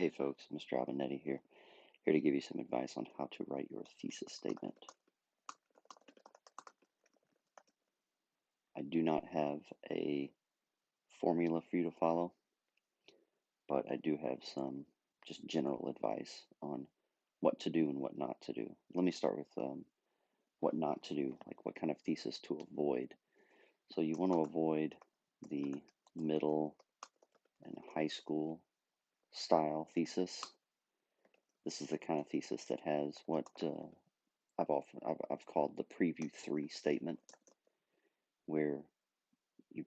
Hey folks, Mr. Albonetti here to give you some advice on how to write your thesis statement. I do not have a formula for you to follow, but I do have some just general advice on what to do and what not to do. Let me start with what not to do, like what kind of thesis to avoid. So you want to avoid the middle and high school style thesis. This is the kind of thesis that has what I've called the preview 3 statement, where you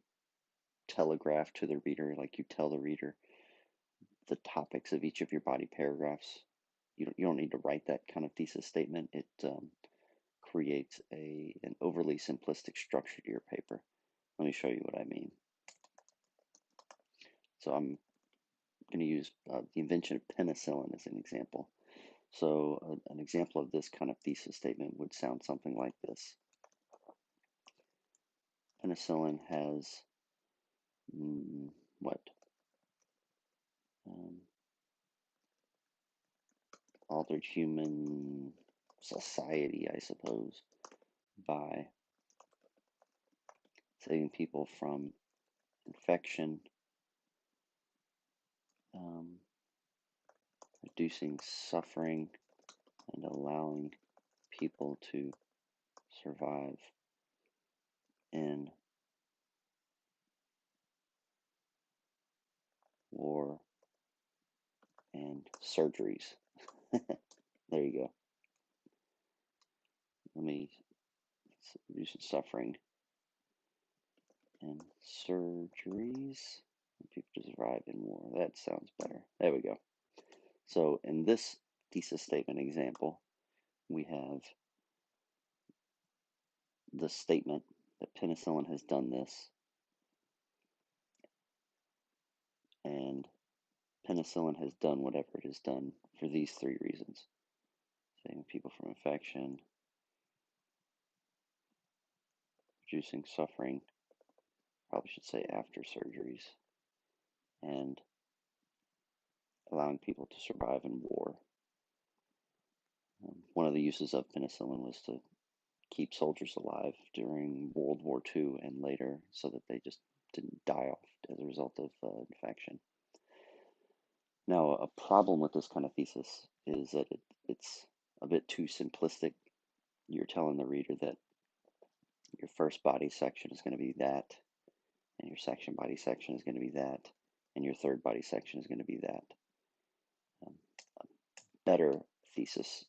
telegraph to the reader, like you tell the reader the topics of each of your body paragraphs. You don't need to write that kind of thesis statement. It creates an overly simplistic structure to your paper. Let me show you what I mean. So I'm going to use the invention of penicillin as an example. So an example of this kind of thesis statement would sound something like this. Penicillin has what? Altered human society, I suppose, by saving people from infection, um, reducing suffering, and allowing people to survive in war and surgeries. There you go. Let me reducing suffering and surgeries and people to survive in war. That sounds better. There we go. So in this thesis statement example, we have the statement that penicillin has done this, and penicillin has done whatever it has done for these 3 reasons: saving people from infection, reducing suffering, probably should say after surgeries, and allowing people to survive in war. One of the uses of penicillin was to keep soldiers alive during World War II and later, so that they just didn't die off as a result of infection. Now, a problem with this kind of thesis is that it's a bit too simplistic. You're telling the reader that your first body section is going to be that, and your section body section is going to be that, and your third body section is going to be that. A better thesis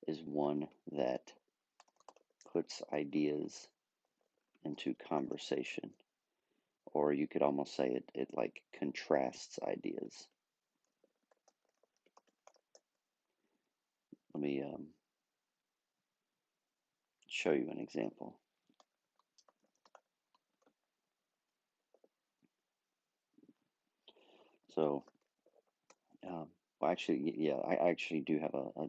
is one that puts ideas into conversation, or you could almost say it like contrasts ideas. Let me show you an example. So, well, actually, yeah, I actually do have a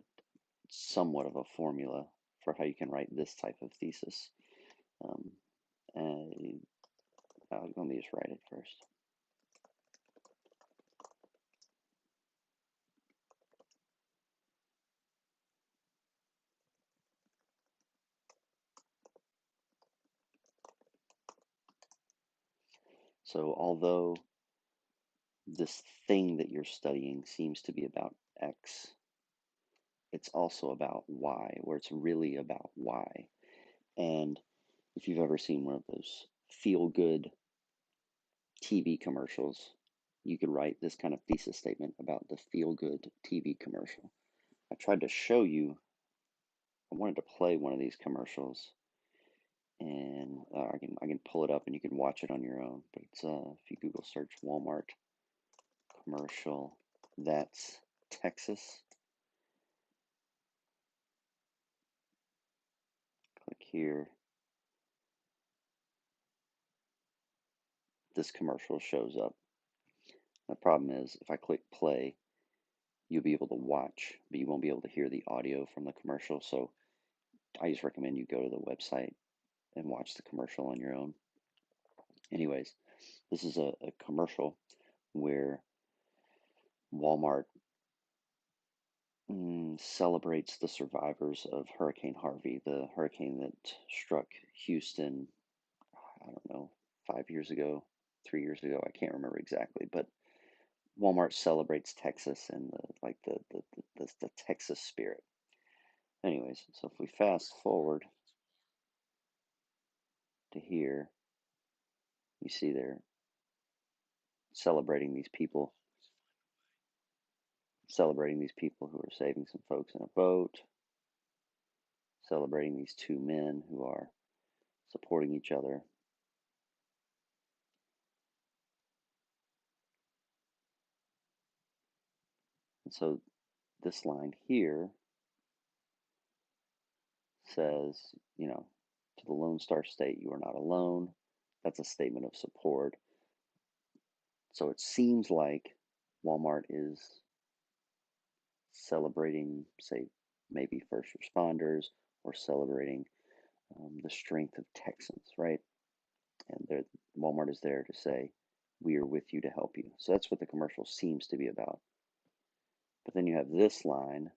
somewhat of a formula for how you can write this type of thesis. And let me just write it first. So although this thing that you're studying seems to be about X, it's also about Y, where it's really about Y. And if you've ever seen one of those feel-good TV commercials, you could write this kind of thesis statement about the feel-good TV commercial. I tried to show you, I wanted to play one of these commercials, and I can pull it up and you can watch it on your own. But it's if you Google search Walmart commercial, that's Texas. Click here. This commercial shows up. The problem is, if I click play, you'll be able to watch, but you won't be able to hear the audio from the commercial. So I just recommend you go to the website and watch the commercial on your own. Anyways, this is a commercial where Walmart celebrates the survivors of Hurricane Harvey, the hurricane that struck Houston, I don't know, 5 years ago, 3 years ago, I can't remember exactly, but Walmart celebrates Texas and the Texas spirit. Anyways, so if we fast forward to here, you see they're celebrating these people who are saving some folks in a boat, celebrating these two men who are supporting each other. And so this line here says, to the Lone Star State, you are not alone. That's a statement of support. So it seems like Walmart is celebrating, say, maybe first responders or celebrating the strength of Texans, right? And Walmart is there to say, we are with you to help you. So that's what the commercial seems to be about. But then you have this line,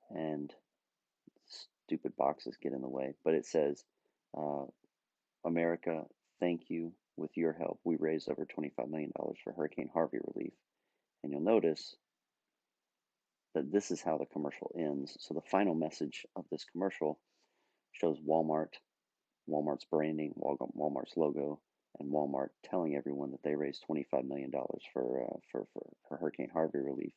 and stupid boxes get in the way, but it says, uh, America, thank you. With your help, we raised over $25 million for Hurricane Harvey relief. And you'll notice that this is how the commercial ends. So the final message of this commercial shows Walmart's branding, Walmart's logo, and Walmart telling everyone that they raised $25 million for Hurricane Harvey relief.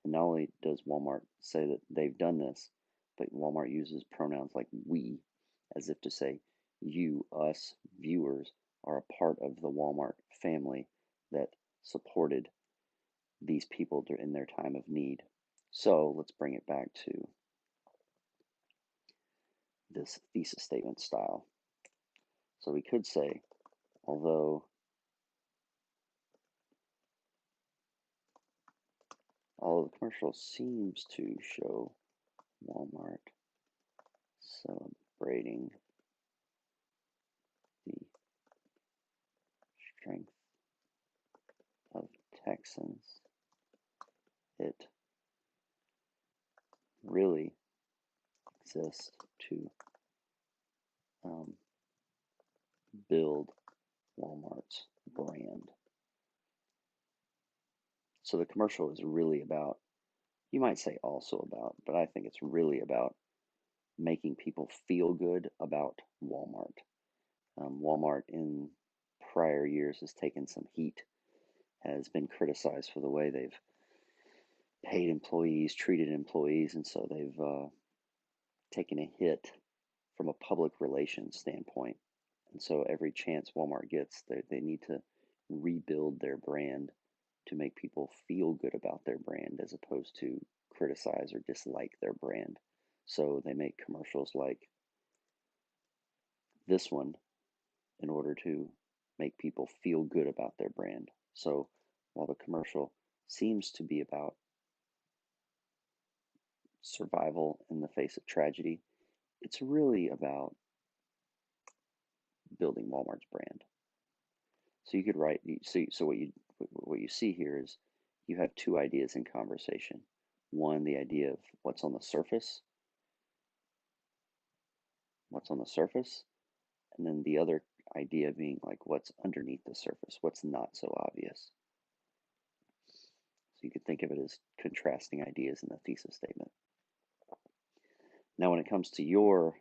And not only does Walmart say that they've done this, but Walmart uses pronouns like we, as if to say, you, us, viewers, are a part of the Walmart family that supported these people in their time of need. So let's bring it back to this thesis statement style. So we could say, although all of the commercial seems to show Walmart celebrating the strength of Texans, it really exists to build Walmart's brand. So the commercial is really about, you might say also about, but I think it's really about making people feel good about Walmart. Walmart in prior years has taken some heat, has been criticized for the way they've paid employees, treated employees, and so they've taken a hit from a public relations standpoint. And so every chance Walmart gets, they need to rebuild their brand to make people feel good about their brand as opposed to criticize or dislike their brand. So they make commercials like this one in order to make people feel good about their brand. So while the commercial seems to be about survival in the face of tragedy, it's really about building Walmart's brand. So you could write. So what you see here is you have two ideas in conversation. One, the idea of what's on the surface, and then the other idea being like what's underneath the surface, what's not so obvious. So you could think of it as contrasting ideas in the thesis statement. Now, when it comes to your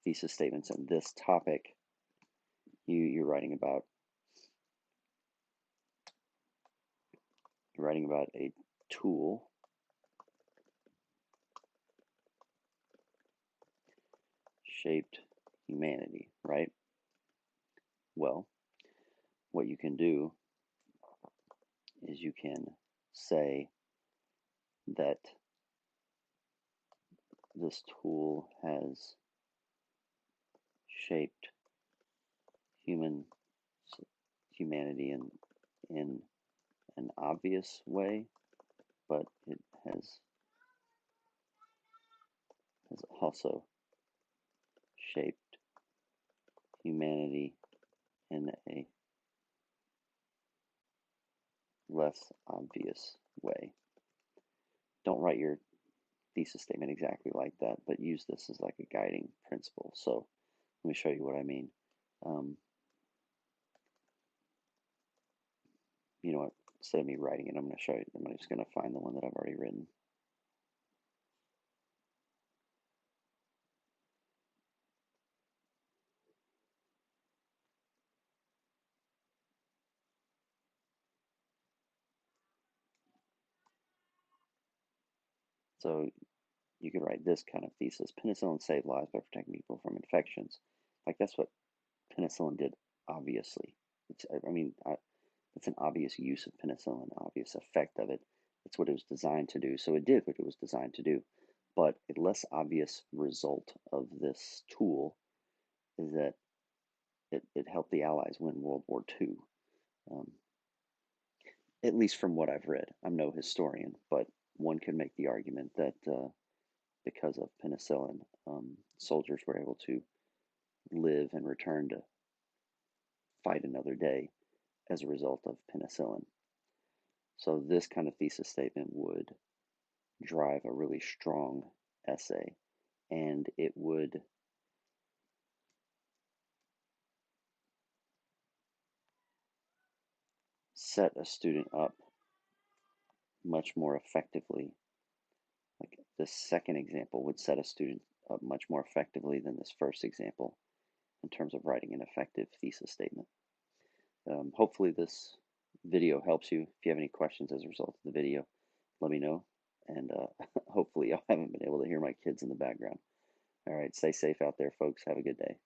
thesis statements and this topic, you're writing about a tool shaped humanity, right? Well, what you can do is you can say that this tool has shaped humanity in an obvious way, but it has also shaped humanity in a less obvious way. Don't write your thesis statement exactly like that, but use this as like a guiding principle. So let me show you what I mean. Um, you know what? Instead of me writing it, I'm going to show you. I'm just going to find the one that I've already written. So you could write this kind of thesis. Penicillin saved lives by protecting people from infections. Like that's what penicillin did, obviously. It's an obvious use of penicillin, obvious effect of it. It's what it was designed to do. So it did what it was designed to do. But a less obvious result of this tool is that it helped the Allies win World War II. Um, at least from what I've read. I'm no historian, but one could make the argument that because of penicillin, soldiers were able to live and return to fight another day as a result of penicillin. So this kind of thesis statement would drive a really strong essay, and it would set a student up much more effectively. Like this second example would set a student up much more effectively than this first example in terms of writing an effective thesis statement. Hopefully this video helps you. If you have any questions as a result of the video, let me know. And hopefully I haven't been able to hear my kids in the background. All right, stay safe out there, folks. Have a good day.